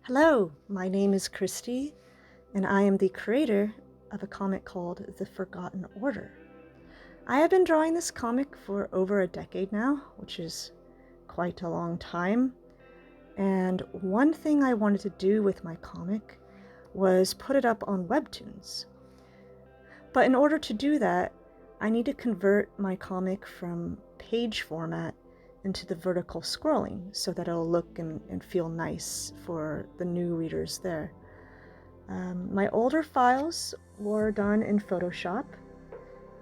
Hello, my name is Christy, and I am the creator of a comic called The Forgotten Order. I have been drawing this comic for over a decade now, which is quite a long time, and one thing I wanted to do with my comic was put it up on Webtoons. But in order to do that, I need to convert my comic from page format into the vertical scrolling so that it'll look and feel nice for the new readers there. My older files were done in Photoshop.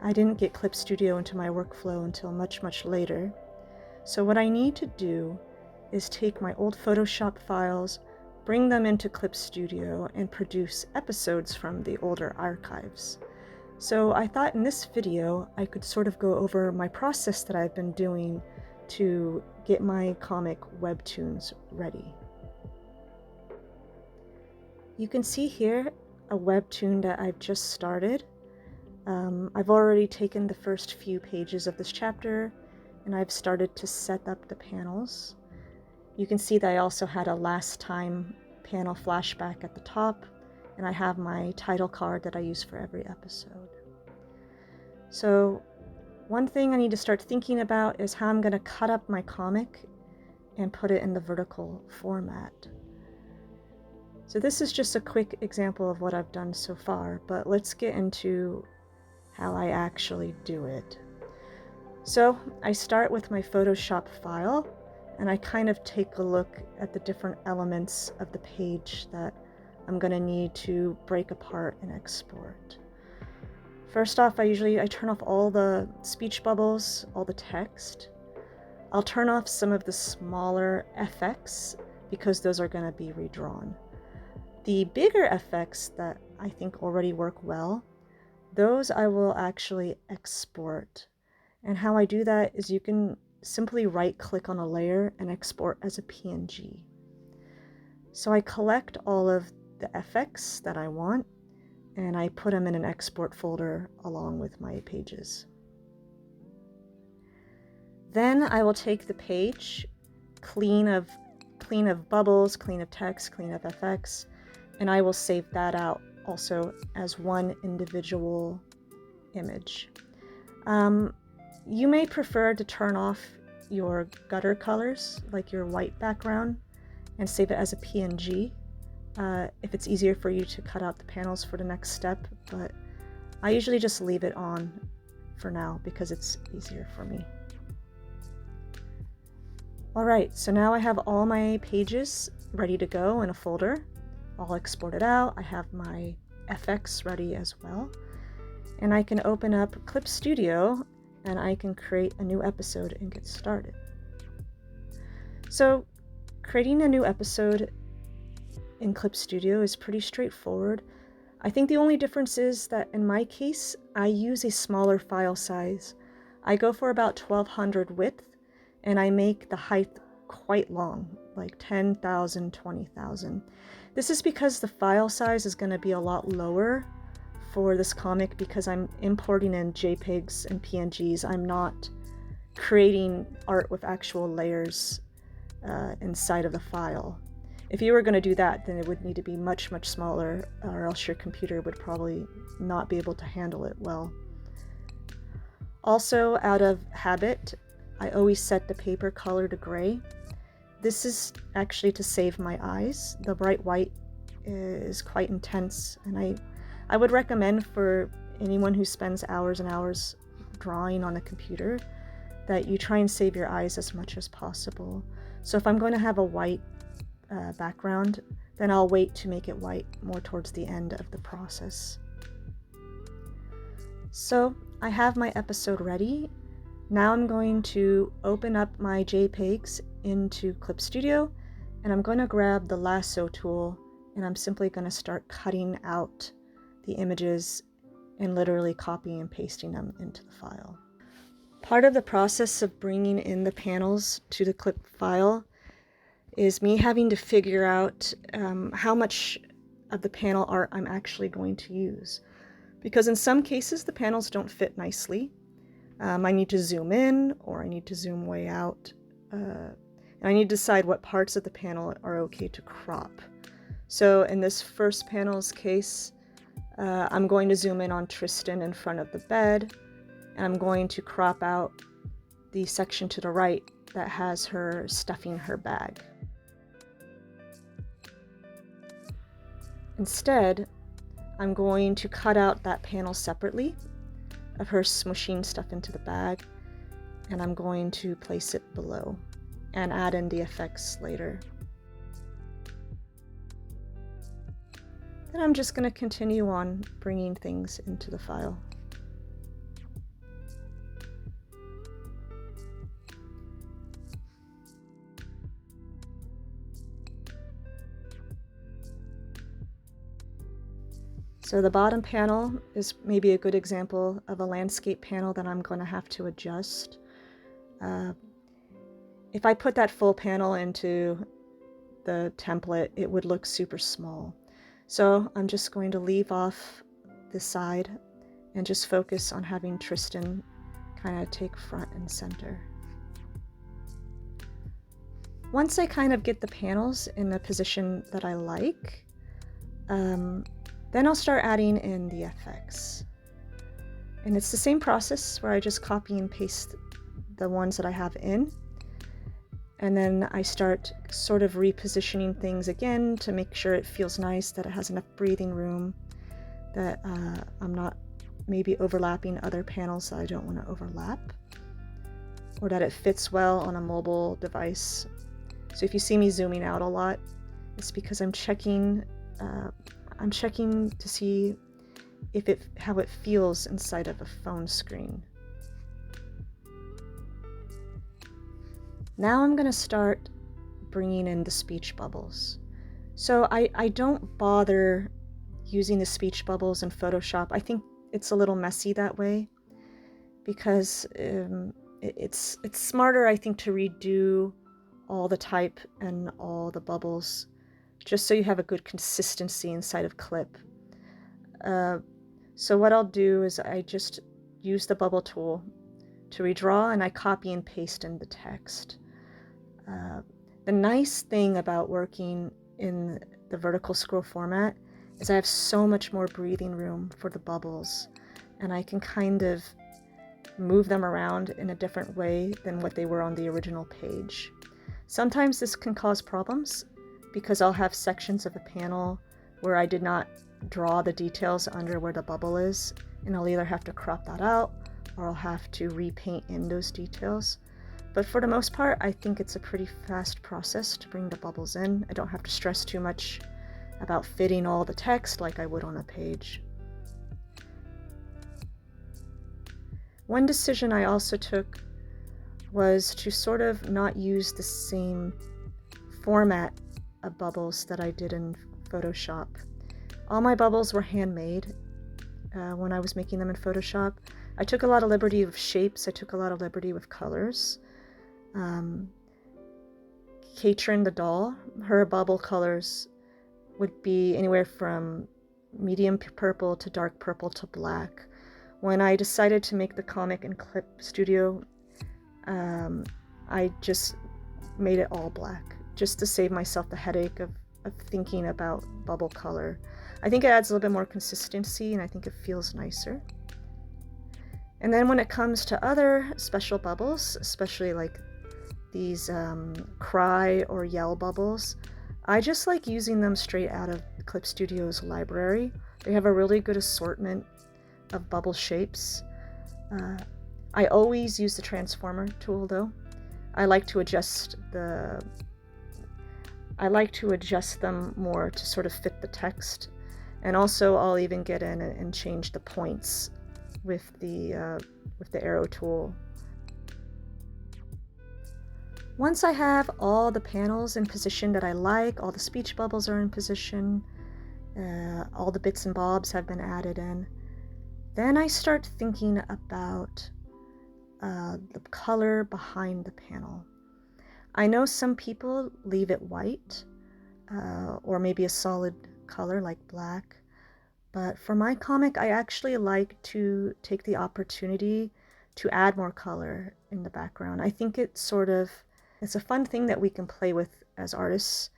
I didn't get Clipstudio into my workflow until much later. So what I need to do is take my old Photoshop files, bring them into Clipstudio, and produce episodes from the older archives. So I thought in this video I could sort of go over my process that I've been doing to get my comic Webtoons ready. You can see here a Webtoon that I've just started. I've already taken the first few pages of this chapter and I've started to set up the panels. You can see that I also had a last time panel flashback at the top, and I have my title card that I use for every episode. So one thing I need to start thinking about is how I'm going to cut up my comic and put it in the vertical format. So this is just a quick example of what I've done so far, but let's get into how I actually do it. So I start with my Photoshop file, and I kind of take a look at the different elements of the page that I'm going to need to break apart and export. First off, I turn off all the speech bubbles, all the text. I'll turn off some of the smaller effects because those are going to be redrawn. The bigger effects that I think already work well, those I will actually export. And how I do that is you can simply right-click on a layer and export as a PNG. So I collect all of the effects that I want, and I put them in an export folder along with my pages. Then I will take the page, clean of bubbles, clean of text, clean of FX, and I will save that out also as one individual image. You may prefer to turn off your gutter colors, like your white background, and save it as a PNG. If it's easier for you to cut out the panels for the next step, but I usually just leave it on for now because it's easier for me. Alright, so now I have all my pages ready to go in a folder, all exported out. I have my FX ready as well, and I can open up Clipstudio and I can create a new episode and get started. So creating a new episode in Clipstudio is pretty straightforward. I think the only difference is that in my case, I use a smaller file size. I go for about 1200 width, and I make the height quite long, like 10,000, 20,000. This is because the file size is going to be a lot lower for this comic because I'm importing in JPEGs and PNGs. I'm not creating art with actual layers inside of the file. If you were going to do that, then it would need to be much smaller, or else your computer would probably not be able to handle it well. Also, out of habit, I always set the paper color to gray. This is actually to save my eyes. The bright white is quite intense, and I would recommend for anyone who spends hours and hours drawing on a computer that you try and save your eyes as much as possible. So if I'm going to have a white background, then I'll wait to make it white more towards the end of the process. So I have my episode ready. Now I'm going to open up my JPEGs into Clipstudio, and I'm going to grab the lasso tool, and I'm simply going to start cutting out the images and literally copying and pasting them into the file. Part of the process of bringing in the panels to the clip file is me having to figure out how much of the panel art I'm actually going to use. Because in some cases the panels don't fit nicely. I need to zoom in or I need to zoom way out. And I need to decide what parts of the panel are okay to crop. So in this first panel's case, I'm going to zoom in on Tristan in front of the bed, and I'm going to crop out the section to the right that has her stuffing her bag. Instead, I'm going to cut out that panel separately of her smushing stuff into the bag, and I'm going to place it below and add in the effects later. Then I'm just going to continue on bringing things into the file. So the bottom panel is maybe a good example of a landscape panel that I'm going to have to adjust. If I put that full panel into the template, it would look super small. So I'm just going to leave off this side and just focus on having Tristan kind of take front and center. Once I kind of get the panels in a position that I like, then I'll start adding in the effects. And it's the same process where I just copy and paste the ones that I have in. And then I start sort of repositioning things again to make sure it feels nice, that it has enough breathing room, that I'm not maybe overlapping other panels that I don't want to overlap, or that it fits well on a mobile device. So if you see me zooming out a lot, it's because I'm checking to see how it feels inside of a phone screen. Now I'm going to start bringing in the speech bubbles. So I don't bother using the speech bubbles in Photoshop. I think it's a little messy that way, because it's smarter, I think, to redo all the type and all the bubbles, just so you have a good consistency inside of Clip. So what I'll do is I just use the bubble tool to redraw, and I copy and paste in the text. The nice thing about working in the vertical scroll format is I have so much more breathing room for the bubbles, and I can kind of move them around in a different way than what they were on the original page. Sometimes this can cause problems because I'll have sections of a panel where I did not draw the details under where the bubble is, and I'll either have to crop that out or I'll have to repaint in those details. But for the most part, I think it's a pretty fast process to bring the bubbles in. I don't have to stress too much about fitting all the text like I would on a page. One decision I also took was to sort of not use the same format of bubbles that I did in Photoshop. All my bubbles were handmade when I was making them in Photoshop. I took a lot of liberty with shapes. I took a lot of liberty with colors. Katrin the doll, her bubble colors would be anywhere from medium purple to dark purple to black. When I decided to make the comic in Clipstudio, I just made it all black, just to save myself the headache of thinking about bubble color. I think it adds a little bit more consistency, and I think it feels nicer. And then when it comes to other special bubbles, especially like these cry or yell bubbles, I just like using them straight out of Clipstudio's library. They have a really good assortment of bubble shapes. I always use the transformer tool though. I like to adjust them more to sort of fit the text, and also I'll even get in and change the points with the arrow tool. Once I have all the panels in position that I like, all the speech bubbles are in position, all the bits and bobs have been added in, then I start thinking about the color behind the panel. I know some people leave it white, or maybe a solid color like black, but for my comic, I actually like to take the opportunity to add more color in the background. I think it's a fun thing that we can play with as artists,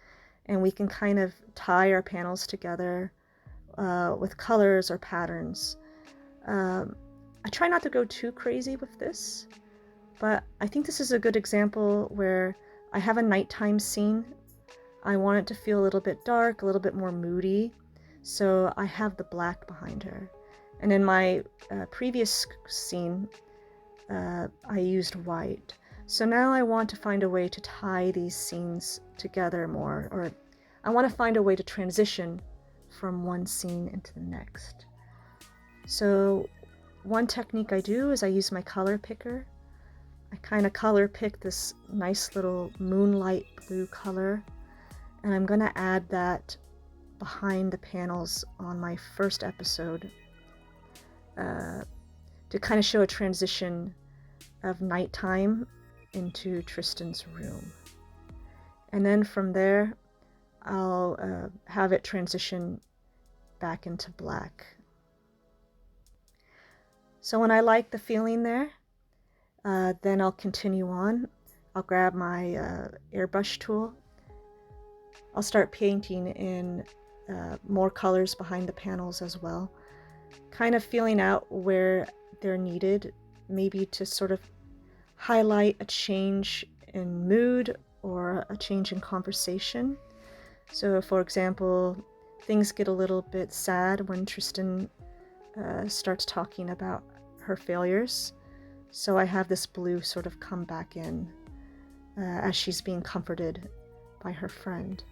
and we can kind of tie our panels together with colors or patterns. I try not to go too crazy with this, but I think this is a good example where I have a nighttime scene. I want it to feel a little bit dark, a little bit more moody, so I have the black behind her. And in my previous scene, I used white. So now I want to find a way to tie these scenes together more, or I want to find a way to transition from one scene into the next. So one technique I do is I use my color picker. I kind of color pick this nice little moonlight blue color, and I'm going to add that behind the panels on my first episode to kind of show a transition of nighttime into Tristan's room. And then from there, I'll have it transition back into black. So when I like the feeling there, then I'll continue on. I'll grab my airbrush tool. I'll start painting in more colors behind the panels as well, kind of feeling out where they're needed, maybe to sort of highlight a change in mood or a change in conversation. So for example, things get a little bit sad when Tristan starts talking about her failures. So I have this blue sort of come back in as she's being comforted by her friend.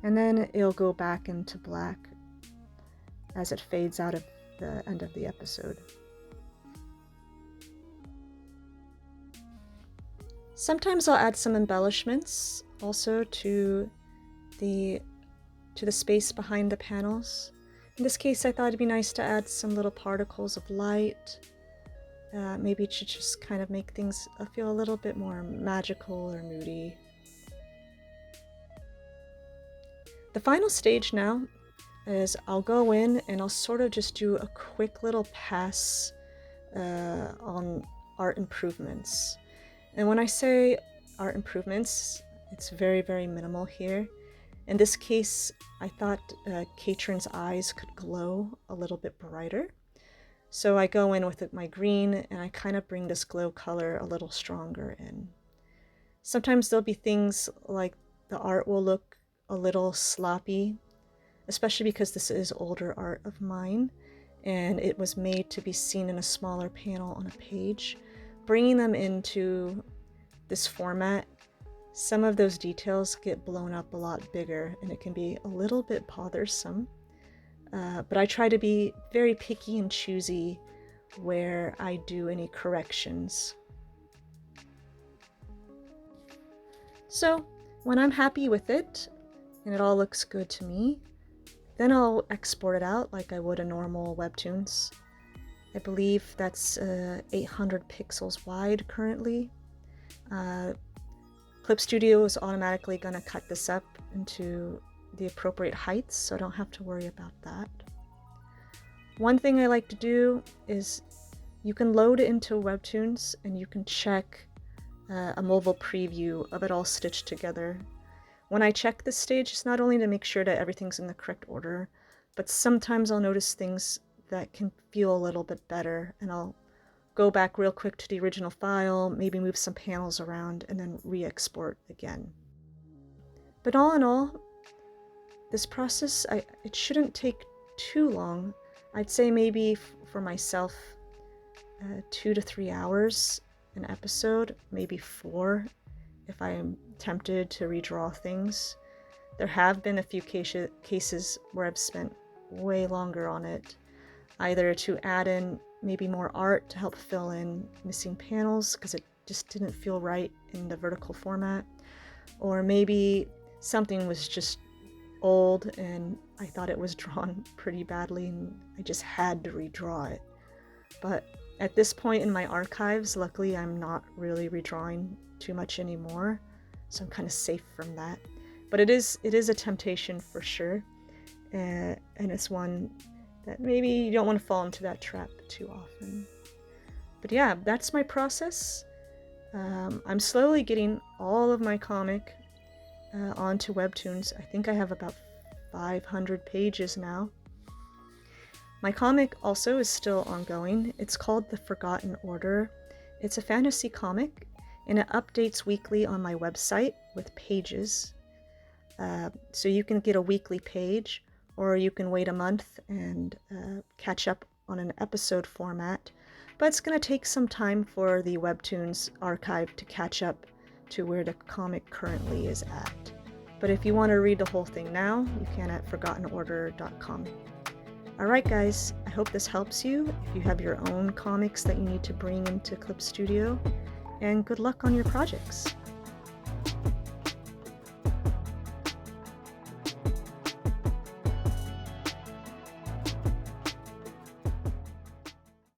And then it'll go back into black as it fades out of the end of the episode. Sometimes I'll add some embellishments also to the space behind the panels. In this case, I thought it'd be nice to add some little particles of light, maybe to just kind of make things feel a little bit more magical or moody. The final stage now is I'll go in and I'll sort of just do a quick little pass on art improvements. And when I say art improvements, it's very, very minimal here. In this case, I thought Katrin's eyes could glow a little bit brighter. So I go in with my green and I kind of bring this glow color a little stronger in. Sometimes there'll be things like the art will look a little sloppy, especially because this is older art of mine and it was made to be seen in a smaller panel on a page. Bringing them into this format, some of those details get blown up a lot bigger and it can be a little bit bothersome. But I try to be very picky and choosy where I do any corrections. So when I'm happy with it and it all looks good to me, then I'll export it out like I would a normal Webtoons. I believe that's 800 pixels wide currently. Clipstudio is automatically going to cut this up into the appropriate heights, so I don't have to worry about that. One thing I like to do is you can load it into Webtoons and you can check a mobile preview of it all stitched together. When I check this stage, it's not only to make sure that everything's in the correct order, but sometimes I'll notice things that can feel a little bit better, and I'll go back real quick to the original file, maybe move some panels around, and then re-export again. But all in all, this process, it shouldn't take too long. I'd say maybe for myself, 2 to 3 hours an episode, maybe 4 if I am tempted to redraw things. There have been a few cases where I've spent way longer on it, either to add in maybe more art to help fill in missing panels because it just didn't feel right in the vertical format, or maybe something was just old and I thought it was drawn pretty badly and I just had to redraw it. But at this point in my archives, luckily I'm not really redrawing too much anymore, so I'm kind of safe from that. But it is a temptation for sure, and it's one that maybe you don't want to fall into that trap too often. But yeah, that's my process. I'm slowly getting all of my comic onto Webtoons. I think I have about 500 pages now. My comic also is still ongoing. It's called The Forgotten Order. It's a fantasy comic, and it updates weekly on my website with pages. So you can get a weekly page, or you can wait a month and catch up on an episode format. But it's going to take some time for the Webtoons archive to catch up to where the comic currently is at. But if you want to read the whole thing now, you can at forgottenorder.com. Alright guys, I hope this helps you if you have your own comics that you need to bring into Clipstudio, and good luck on your projects!